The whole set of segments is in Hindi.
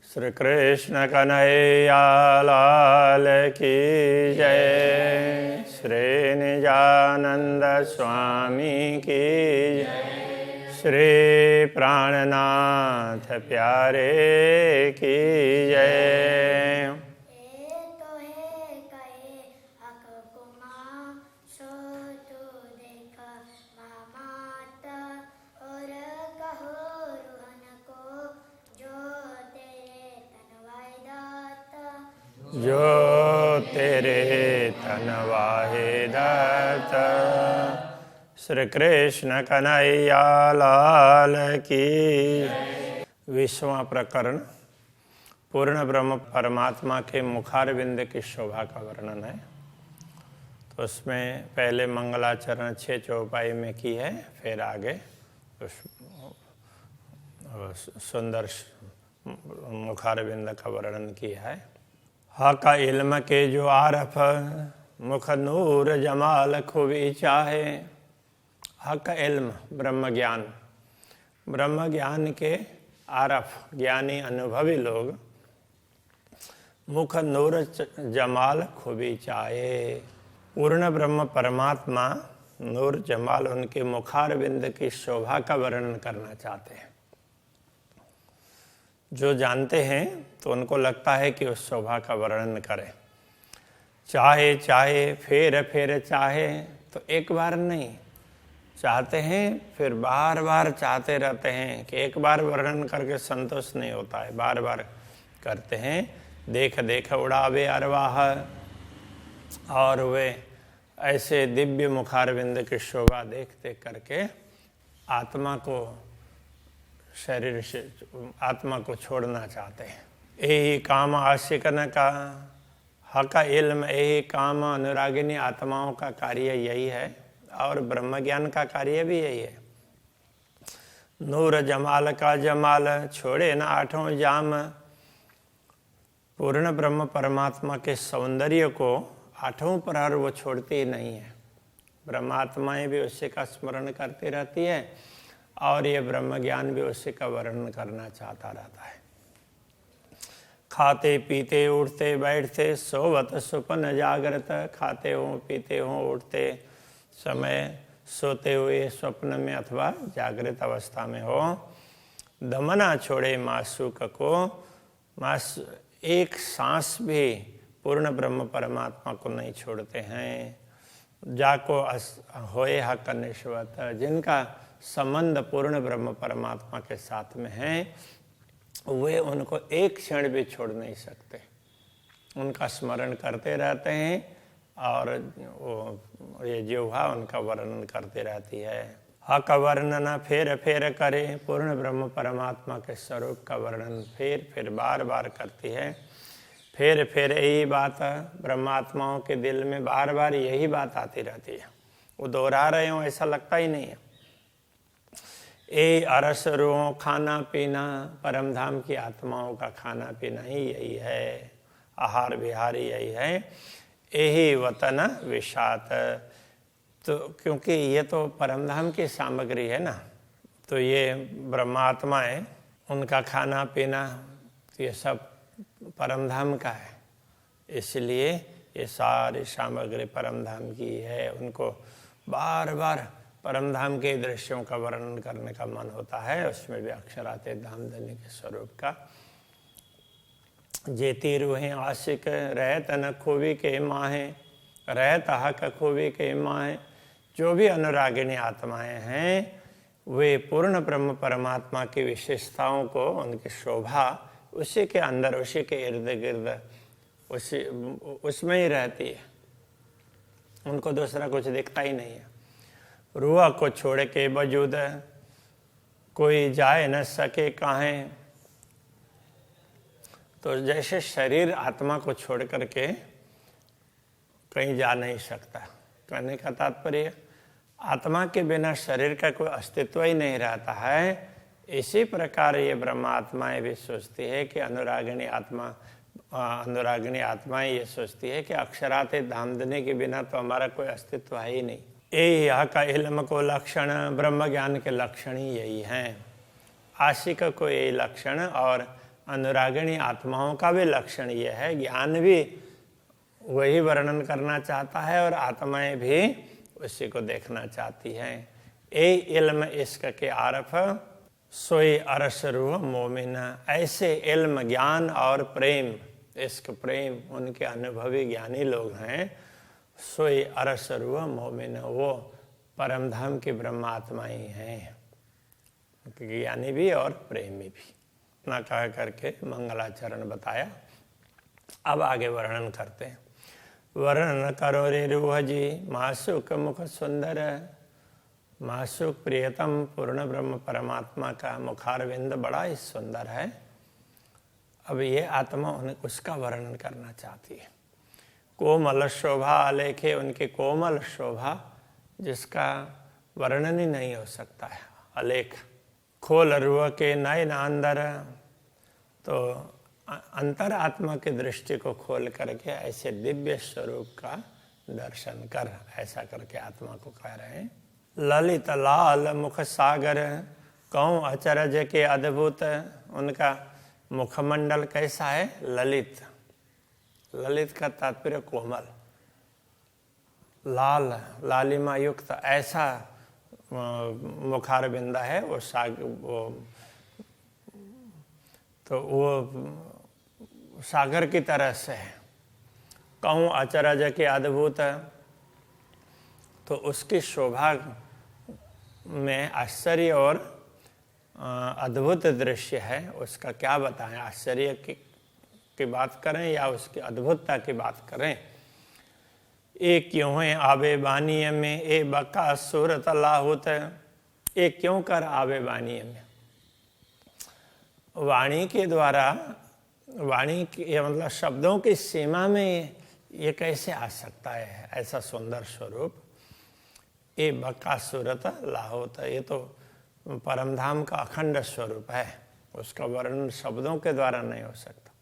श्री कृष्ण कन्हैया लाल की जय। श्री निजानंद स्वामी की जय। श्री प्राणनाथ प्यारे की जय। जो तेरे तन वाहे दाता। श्री कृष्ण कन्हैया लाल की। 20वां प्रकरण पूर्ण ब्रह्म परमात्मा के मुखारविंद की शोभा का वर्णन है। तो उसमें पहले मंगलाचरण 6 चौपाई में की है, फिर आगे सुंदर मुखारविंद का वर्णन किया है। का इल्म के जो आरफ मुख नूर जमाल खूबी चाहे। का इल्म ब्रह्म ज्ञान, ब्रह्म ज्ञान के आरफ ज्ञानी अनुभवी लोग मुख नूर जमाल खूबी चाहे। पूर्ण ब्रह्म परमात्मा नूर जमाल उनके मुखारविंद की शोभा का वर्णन करना चाहते हैं। जो जानते हैं तो उनको लगता है कि उस शोभा का वर्णन करें। चाहे चाहे फिर फिर चाहे, तो एक बार नहीं चाहते हैं, फिर बार बार चाहते रहते हैं कि एक बार वर्णन करके संतोष नहीं होता है, बार बार करते हैं। देख देख उड़ावे अरवाह, और वे ऐसे दिव्य मुखारविंद की शोभा देख देख करके आत्मा को शरीर से आत्मा को छोड़ना चाहते हैं। यही काम आशिकन का हका इल्म, यही काम अनुरागिनी आत्माओं का कार्य यही है, और ब्रह्म ज्ञान का कार्य भी यही है। नूर जमाल का जमाल छोड़े न आठों जाम। पूर्ण ब्रह्म परमात्मा के सौंदर्य को आठों प्रहर वो छोड़ती ही नहीं है। ब्रह्मात्माएं भी उसी का स्मरण करती रहती है, और ये ब्रह्म ज्ञान भी उसी का वर्णन करना चाहता रहता है। खाते पीते उठते बैठते सोवत सुपन जागृत। खाते हो पीते हो उठते समय, सोते हुए स्वप्न में अथवा जागृत अवस्था में हो। दमना छोड़े मासूक को, मास एक सांस भी पूर्ण ब्रह्म परमात्मा को नहीं छोड़ते हैं। जाको होए हक निश्वत, जिनका संबंध पूर्ण ब्रह्म परमात्मा के साथ में है, वे उनको एक क्षण भी छोड़ नहीं सकते। उनका स्मरण करते रहते हैं, और वो ये जिह्वा उनका वर्णन करती रहती है। हक वर्णन फेर फेर करे, पूर्ण ब्रह्म परमात्मा के स्वरूप का वर्णन फिर बार बार करती है। फिर यही बात ब्रह्मात्माओं के दिल में बार बार यही बात आती रहती है। वो दोहरा रहे हो ऐसा लगता ही नहीं है। ए अरस रो खाना पीना, परमधाम की आत्माओं का खाना पीना ही यही है, आहार विहार यही है। यही वतन विषात, तो क्योंकि ये तो परमधाम की सामग्री है ना, तो ये ब्रह्मात्माएं उनका खाना पीना ये सब परमधाम का है, इसलिए ये सारी सामग्री परमधाम की है। उनको बार बार परमधाम के दृश्यों का वर्णन करने का मन होता है। उसमें भी अक्षराते धामधनी के स्वरूप का। जेती रूहें आशिक रहत न खूबी के माहे, रहत हक खूबी के माहे। जो भी अनुरागिणी आत्माएं हैं, वे पूर्ण ब्रह्म परमात्मा की विशेषताओं को, उनकी शोभा उसी के अंदर, उसी के इर्द गिर्द, उसमें ही रहती है। उनको दूसरा कुछ दिखता ही नहीं है। रूह को छोड़ के वजूद कोई जाए न सके काहे। तो जैसे शरीर आत्मा को छोड़ करके कहीं जा नहीं सकता, कहने का तात्पर्य आत्मा के बिना शरीर का कोई अस्तित्व ही नहीं रहता है। इसी प्रकार ये ब्रह्मात्माएं भी सोचती है कि अनुरागिणी आत्माएं ये सोचती है कि अक्षराते धामधनी के बिना तो हमारा कोई अस्तित्व है ही नहीं। यह का इल्म को लक्षण, ब्रह्म ज्ञान के लक्षण ही यही हैं। आशिक को यही लक्षण, और अनुरागिणी आत्माओं का भी लक्षण यह है, ज्ञान भी वही वर्णन करना चाहता है और आत्माएं भी उसी को देखना चाहती हैं। ए इल्म इश्क के आरफ सोई अरस रूह मोमिन, ऐसे इल्म ज्ञान और प्रेम, इश्क प्रेम उनके अनुभवी ज्ञानी लोग हैं। सोई अरस रूह मोमिन, वो परम धाम की ब्रह्मात्मा ही हैं, ज्ञानी भी और प्रेमी भी। इतना कह करके मंगलाचरण बताया। अब आगे वर्णन करते हैं। वर्णन करो रे रूह जी मासुक मुख सुंदर, मासुक प्रियतम पूर्ण ब्रह्म परमात्मा का मुखारविंद बड़ा ही सुंदर है। अब ये आत्मा उन्हें उसका वर्णन करना चाहती है। कोमल शोभा आलेखे, उनकी कोमल शोभा जिसका वर्णन ही नहीं हो सकता है, अलेख। खोल रूह के नयन अंदर, तो अंतर आत्मा की दृष्टि को खोल करके ऐसे दिव्य स्वरूप का दर्शन कर, ऐसा करके आत्मा को कह रहे हैं। ललित लाल मुख सागर, कहूँ अचरज के अद्भुत, उनका मुखमंडल कैसा है? ललित। ललित का तात्पर्य कोमल, लाल लालिमा युक्त ऐसा मुखारबिंदा है वो सागर की तरह से है। कहूँ अचरज के अद्भुत, तो उसकी शोभा में आश्चर्य और अद्भुत दृश्य है। उसका क्या बताएं, आश्चर्य की बात करें या उसकी अद्भुतता की बात करें। ए क्यों है आबे बानीय में, ए बका सूरत लाहुत, ए क्यों कर आबे बानीय में, वाणी के द्वारा, वाणी के मतलब शब्दों की सीमा में ये कैसे आ सकता है ऐसा सुंदर स्वरूप। ए बका सूरत लाहुत, ये तो परमधाम का अखंड स्वरूप है, उसका वर्णन शब्दों के द्वारा नहीं हो सकता।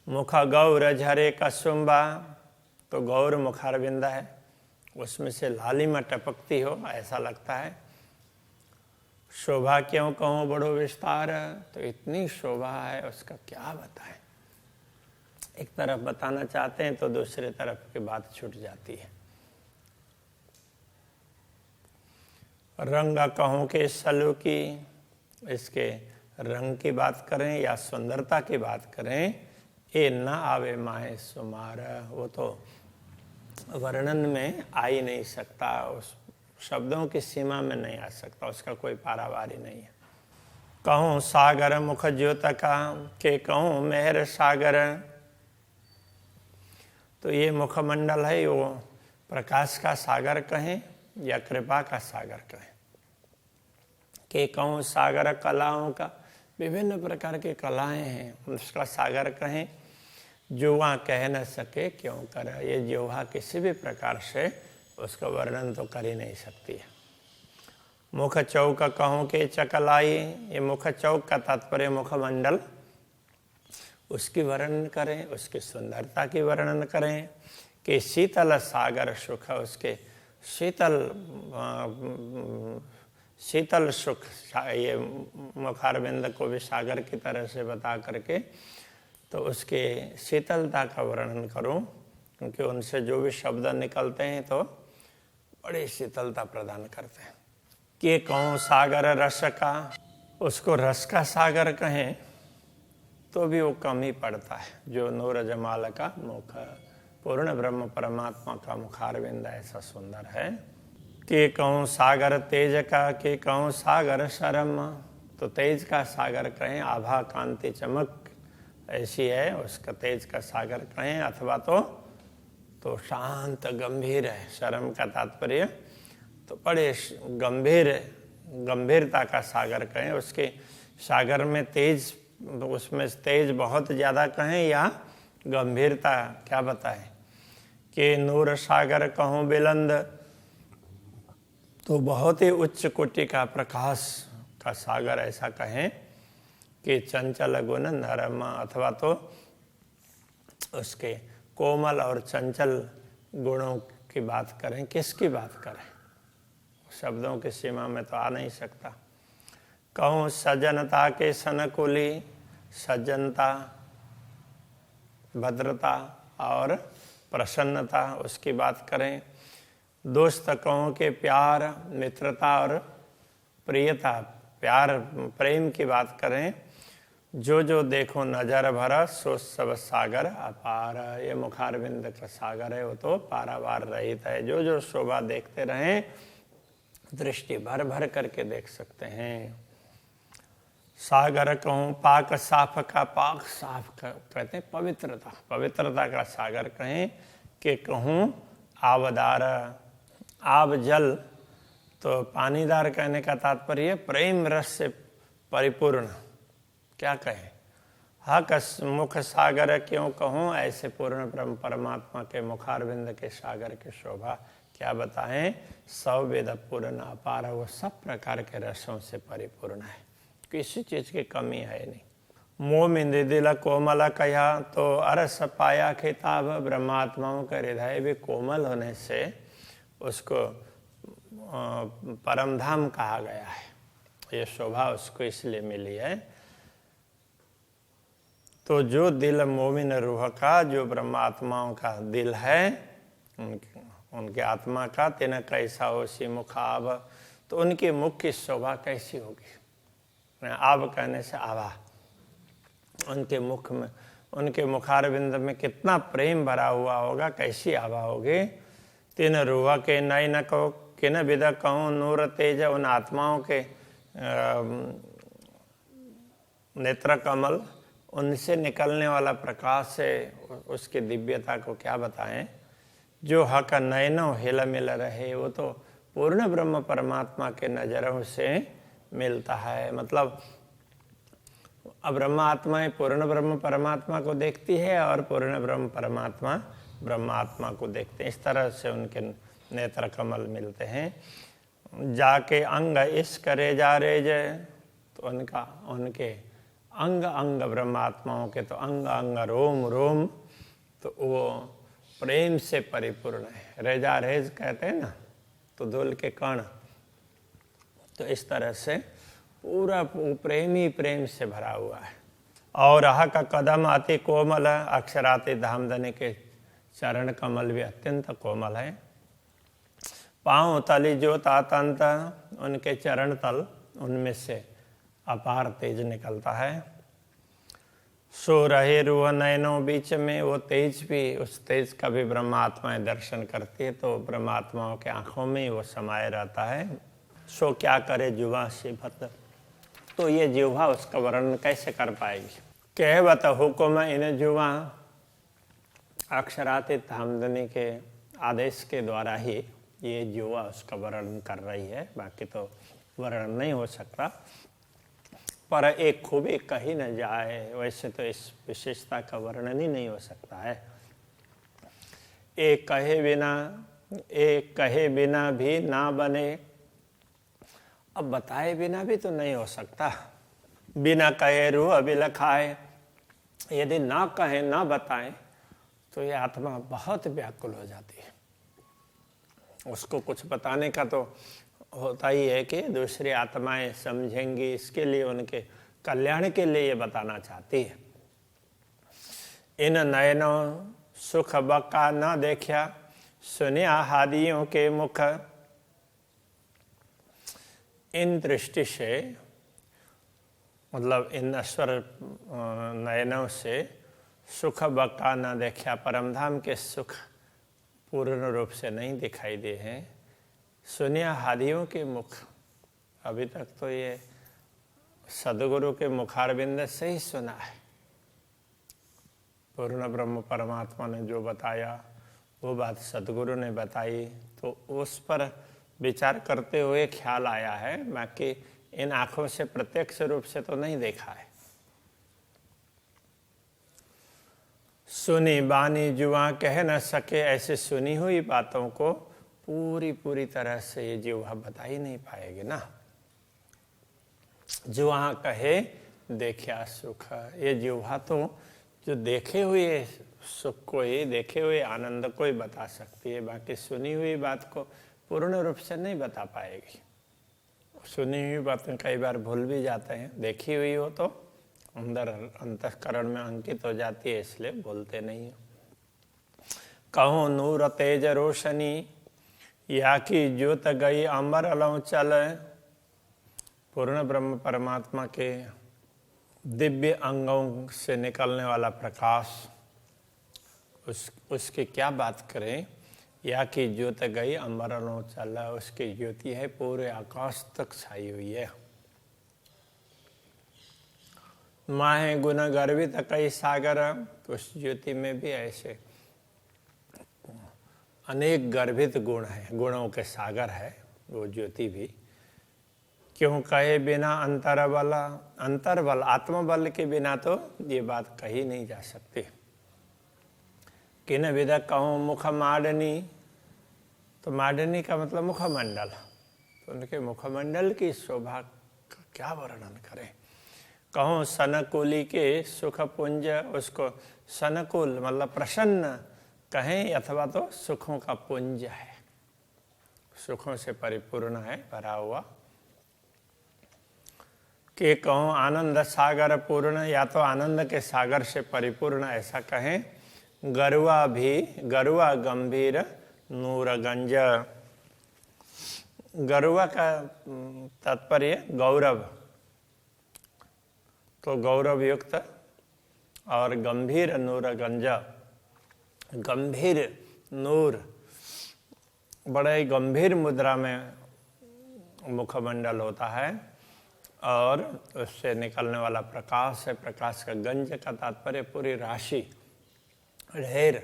मुख गौर झरे कसुम्बा, तो गौर मुखारबिंदा है, उसमें से लालिमा टपकती हो ऐसा लगता है। शोभा क्यों कहूँ बड़ो विस्तार, तो इतनी शोभा है उसका क्या बताएं। एक तरफ बताना चाहते हैं तो दूसरे तरफ की बात छूट जाती है। रंग कहूँ के सलू की, इसके रंग की बात करें या सुंदरता की बात करें। ए न आवे माए सुमार, वो तो वर्णन में आ ही नहीं सकता, उस शब्दों की सीमा में नहीं आ सकता, उसका कोई पारावार ही नहीं है। कहूँ सागर मुख ज्योत का, के कहूँ मेहर सागर, तो ये मुखमंडल है, वो प्रकाश का सागर कहें या कृपा का सागर कहें। के कहूँ सागर कलाओं का, विभिन्न प्रकार की कलाएं हैं, उसका सागर कहें। जुआ कह न सके क्यों कर, ये जुआ किसी भी प्रकार से उसका वर्णन तो कर ही नहीं सकती है। मुख चौक कहूँ के चकलाई, ये मुख चौक का तात्पर्य मुखमंडल, उसकी वर्णन करें, उसकी सुंदरता की वर्णन करें। कि शीतल सागर सुख, उसके शीतल सुख, ये मुखारबिंद को भी सागर की तरह से बता करके तो उसके शीतलता का वर्णन करूं, क्योंकि उनसे जो भी शब्द निकलते हैं तो बड़ी शीतलता प्रदान करते हैं। कि कहूँ सागर रस का, उसको रस का सागर कहें तो भी वो कम ही पड़ता है। जो नूर जमाल का मुख, पूर्ण ब्रह्म परमात्मा का मुखारविंद ऐसा सुंदर है। कि कहूँ सागर तेज का, कि कहूँ सागर शर्म, तो तेज का सागर कहें, आभा कांति चमक ऐसी है उसका तेज का सागर कहें, अथवा तो शांत गंभीर है। शर्म का तात्पर्य तो बड़े गंभीरता का सागर कहें, उसके सागर में तेज, उसमें तेज बहुत ज़्यादा कहें या गंभीरता क्या बताएं। कि नूर सागर कहूँ बिलंद, तो बहुत ही उच्च कोटि का प्रकाश का सागर ऐसा कहें। कि चंचल गुण नरम, अथवा तो उसके कोमल और चंचल गुणों की बात करें। किसकी बात करें, शब्दों की सीमा में तो आ नहीं सकता। कहूँ सज्जनता के सनकुली, सज्जनता, भद्रता और प्रसन्नता उसकी बात करें। दोस्त कहूँ के प्यार, मित्रता और प्रियता, प्यार प्रेम की बात करें। जो जो देखो नजर भरा, सो सब सागर अपार। ये मुखारविंद का सागर है, वो तो पारावार रहित है। जो जो शोभा देखते रहें, दृष्टि भर भर करके देख सकते हैं। सागर कहूँ पाक साफ का, पाक साफ कहते हैं पवित्रता, पवित्रता का सागर कहें। कि कहूँ आवदार, आव जल तो पानीदार कहने का तात्पर्य प्रेम रस से परिपूर्ण। क्या कहें, हक मुख सागर क्यों कहूँ, ऐसे पूर्ण ब्रह्म परमात्मा के मुखारविंद के सागर की शोभा क्या बताएं। सौ वेद पूर्ण अपार, वो सब प्रकार के रसों से परिपूर्ण है, किसी चीज की कमी है नहीं। मोमिंद दिल कोमल कया, तो अरस पाया खिताब। ब्रह्मात्माओं का हृदय भी कोमल होने से उसको परमधाम कहा गया है। ये शोभा उसको इसलिए मिली है। तो जो दिल मोमिन रूह का, जो ब्रह्मात्माओं का दिल है, उनके आत्मा का, तेना कैसा हो सी मुखाब, तो उनके मुख की शोभा कैसी होगी। आब कहने से आभा, उनके मुख में, उनके मुखारविंद में कितना प्रेम भरा हुआ होगा, कैसी आभा होगी। तीन रूह के नई न कहो, किन विदा कहूँ नूर तेज, उन आत्माओं के नेत्र कमल, उनसे निकलने वाला प्रकाश से उसकी दिव्यता को क्या बताएं। जो हक नयनों हिल मिल रहे, वो तो पूर्ण ब्रह्म परमात्मा के नजरों से मिलता है। मतलब अब ब्रह्मात्माएं पूर्ण ब्रह्म परमात्मा को देखती है और पूर्ण ब्रह्म परमात्मा ब्रह्मात्मा को देखते हैं। इस तरह से उनके नेत्र कमल मिलते हैं। जाके अंग इस करे जा रे जय, तो उनके अंग अंग ब्रह्मात्माओं के तो अंग अंग रोम रोम, तो वो प्रेम से परिपूर्ण है। रेजा रेज कहते हैं ना, तो धूल के कण, तो इस तरह से पूरा प्रेम ही प्रेम से भरा हुआ है। और आह का कदम अति कोमल, अक्षराति धामधनी के चरण कमल भी अत्यंत कोमल है। पाँव तली जो तातंत, उनके चरण तल, उनमें से अपार तेज निकलता है। सो रहे रूह नयनों बीच में, वो तेज भी, उस तेज का भी ब्रह्मात्माएं दर्शन करती है, तो ब्रह्मात्माओं के आंखों में ही वो समाये रहता है। सो क्या करे जुबा से भत, तो ये जिह्वा उसका वर्णन कैसे कर पाएगी। कहवत हुक्म इन जुबा, अक्षरातीत धामधनी के आदेश के द्वारा ही ये जिह्वा उसका वर्णन कर रही है, बाकी तो वर्णन नहीं हो सकता। पर एक खूबी कही न जाए, वैसे तो इस विशेषता का वर्णन ही नहीं हो सकता है। एक कहे बिना भी ना बने, अब बताए बिना भी तो नहीं हो सकता। बिना कहे रूह बिलखाए, यदि ना कहे ना बताएं तो ये आत्मा बहुत व्याकुल हो जाती है। उसको कुछ बताने का तो होता ही है कि दूसरी आत्माएं समझेंगी, इसके लिए उनके कल्याण के लिए ये बताना चाहती है। इन नयनों सुख बका न देखा, सुनिया हादियों के मुख। इन दृष्टि से, मतलब इन नश्वर नयनों से सुख बका न देखा, परमधाम के सुख पूर्ण रूप से नहीं दिखाई दे हैं। सुनिया हादियों के मुख, अभी तक तो ये सदगुरु के मुखारविंद से ही सुना है। पूर्ण ब्रह्म परमात्मा ने जो बताया वो बात सदगुरु ने बताई, तो उस पर विचार करते हुए ख्याल आया है, बाकी इन आंखों से प्रत्यक्ष रूप से तो नहीं देखा है। सुनी बानी जुआ कह न सके, ऐसे सुनी हुई बातों को पूरी तरह से ये जिह्वा बता ही नहीं पाएगी ना। जुआ कहे देखा सुख, ये जिह्वा तो जो देखे हुए सुख को ही, देखे हुए आनंद को ही बता सकती है, बाकी सुनी हुई बात को पूर्ण रूप से नहीं बता पाएगी। सुनी हुई बातें कई बार भूल भी जाते हैं, देखी हुई हो तो अंदर अंतःकरण में अंकित हो जाती है, इसलिए बोलते नहीं हो। कहूँ नूर तेज रोशनी या की ज्योत गई अंबर अलौ चल। पूर्ण ब्रह्म परमात्मा के दिव्य अंगों से निकलने वाला प्रकाश, उसकी क्या बात करें। या की ज्योत गई अंबर अलौ चल, उसकी ज्योति है पूरे आकाश तक छाई हुई है। माहे गुण गर्वित कई सागर, उस ज्योति में भी ऐसे अनेक गर्भित गुण है, गुणों के सागर है वो ज्योति भी। क्यों कहे बिना अंतर्बल, अंतर्बल आत्मबल के बिना तो ये बात कही नहीं जा सकती। किन विद कहूँ मुख माडनी, तो माडनी का मतलब मुखमंडल, तो उनके मुखमंडल की शोभा का क्या वर्णन करें। कहूँ सनकुली के सुख पुंज, उसको सनकुल मतलब प्रसन्न कहें अथवा तो सुखों का पुंज है, सुखों से परिपूर्ण है, भरा हुआ। कि कहूँ आनंद सागर पूर्ण, या तो आनंद के सागर से परिपूर्ण ऐसा कहें। गरुआ भी, गरुआ गंभीर नूरगंज, गरुआ का तात्पर्य गौरव, तो गौरव युक्त, और गंभीर नूरगंज, गंभीर नूर, बड़े गंभीर मुद्रा में मुखमंडल होता है, और उससे निकलने वाला प्रकाश है। प्रकाश का गंज का तात्पर्य पूरी राशि, ढेर,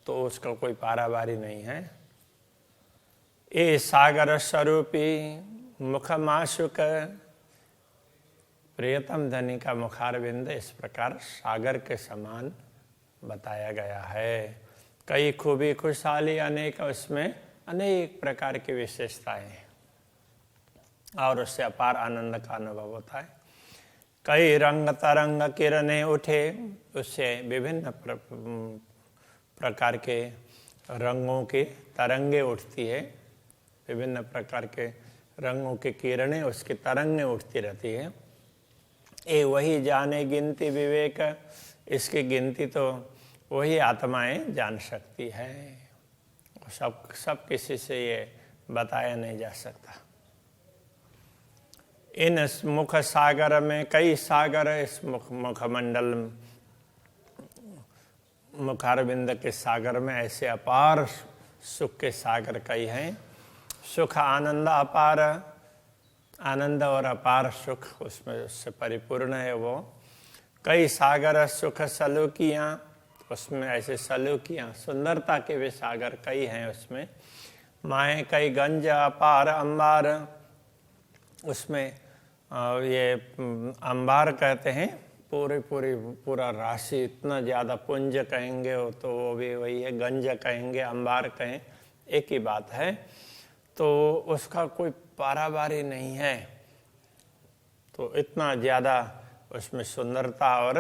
तो उसका कोई पारावारी नहीं है। ए सागर स्वरूपी मुखमाशुक, प्रियतम धनी का मुखारविंद इस प्रकार सागर के समान बताया गया है। कई खूबी खुशहाली अनेक, उसमें अनेक प्रकार की विशेषताएं हैं और उससे अपार आनंद का अनुभव होता है। कई रंग तरंग किरणें उठे, उससे विभिन्न प्रकार के रंगों की तरंगे उठती है, विभिन्न प्रकार के रंगों की किरणें, उसकी तरंगें उठती रहती है। ए वही जाने गिनती विवेक, इसकी गिनती तो वही आत्माएं जान सकती है, सब किसी से ये बताया नहीं जा सकता। इन मुख सागर में कई सागर, इस मुखमंडल मुखारविंद के सागर में ऐसे अपार सुख के सागर कई हैं। सुख आनंद अपार, आनंद और अपार सुख उसमें उससे परिपूर्ण है वो। कई सागर सुख सलूकियाँ, उसमें ऐसे सलूकियाँ सुंदरता के भी सागर कई हैं उसमें। माए कई गंज अपार अंबार, उसमें ये अंबार कहते हैं पूरा राशि, इतना ज़्यादा पुंज कहेंगे हो तो वो भी वही है, गंज कहेंगे अंबार कहें एक ही बात है। तो उसका कोई पारावारी नहीं है, तो इतना ज़्यादा उसमें सुंदरता और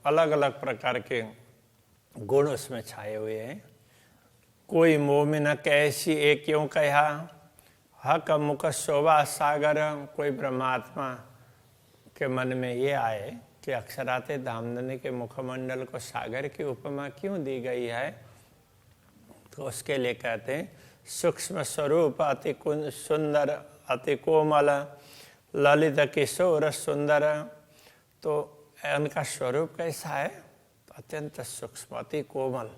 अलग अलग प्रकार के गुण उसमें छाए हुए हैं। कोई मोमिन कैसी एक क्यों कहा, हक मुख शोभा सागर। कोई ब्रह्मात्मा के मन में ये आए कि अक्षराते धामधनी के मुखमंडल को सागर की उपमा क्यों दी गई है, तो उसके लिए कहते हैं सूक्ष्म स्वरूप अति सुंदर अति कोमल ललित किशोर सुंदर। तो उनका स्वरूप कैसा है, अत्यंत सूक्ष्म अति कोमल,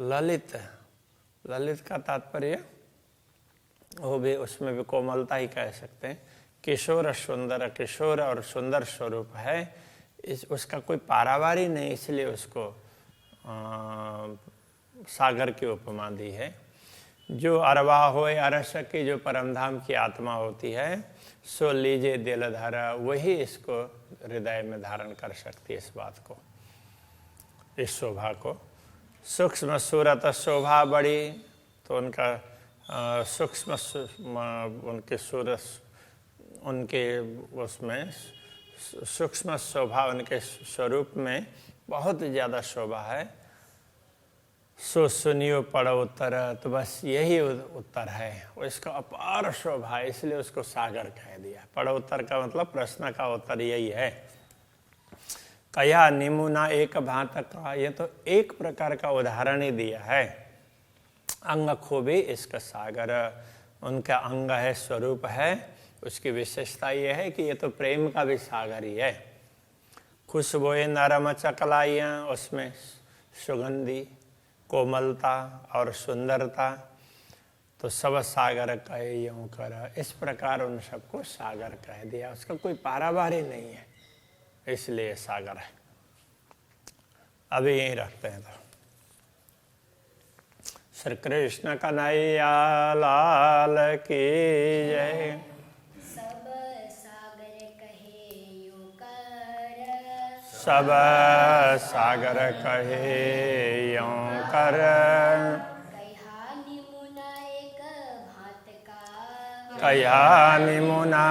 ललित, ललित का तात्पर्य वो भी, उसमें भी कोमलता ही कह सकते हैं। किशोर सुंदर, किशोर और सुंदर स्वरूप है, उसका कोई पारावारी नहीं, इसलिए उसको सागर की उपमा दी है। जो अरवा होए अरस की, जो परमधाम की आत्मा होती है, सो लीजे दिल धारा, वही इसको हृदय में धारण कर सकती है इस बात को, इस शोभा को। सूक्ष्म सूरत शोभा बड़ी, तो उनका सूक्ष्म उनके सूरत, उनके उसमें सूक्ष्म शोभा, उनके स्वरूप में बहुत ज़्यादा शोभा है। सो सुनियो पढ़ो उत्तर, तो बस यही उत्तर है। और इसका अपार शोभा है, इसलिए उसको सागर कह दिया। पढ़ो उत्तर का मतलब प्रश्न का उत्तर यही है। कया निमुना एक भांत का, ये तो एक प्रकार का उदाहरण ही दिया है। अंग खूबी इसका सागर, उनका अंग है, स्वरूप है, उसकी विशेषता यह है कि ये तो प्रेम का भी सागर ही है। खुशबुएं नरम चकलाइयाँ, उसमें सुगंधी, कोमलता और सुंदरता, तो सब सागर कहे यूं कर, इस प्रकार उन सबको सागर कह दिया। उसका कोई पारावार नहीं है, इसलिए सागर है। अभी यहीं रखते हैं। तो श्री कृष्ण कन्हैया लाल की जय। सब सागर कहे यूं कर, सब सागर कहे यूं कर, कहा निमुना एक भांत का, कया निमुना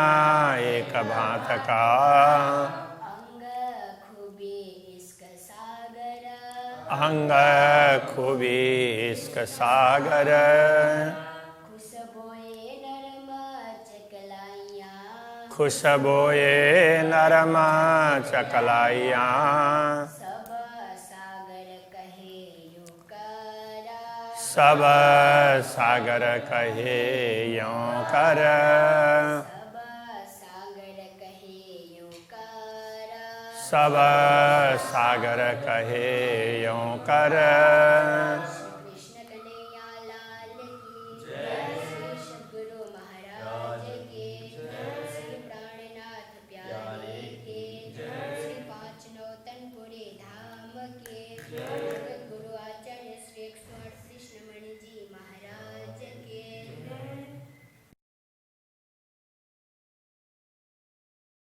एक भांत का, अंग खूबी इसका सागर, अंग खूबी इसका सागर, खुशबुए नरम चकलाइयाँ, खुशबुए नरम चकलाइयाँ, सब सागर कहे यूं कर, सब सागर कहे यूं कर, सब सागर कहे यूं कर, सब सागर कहे यूं कर,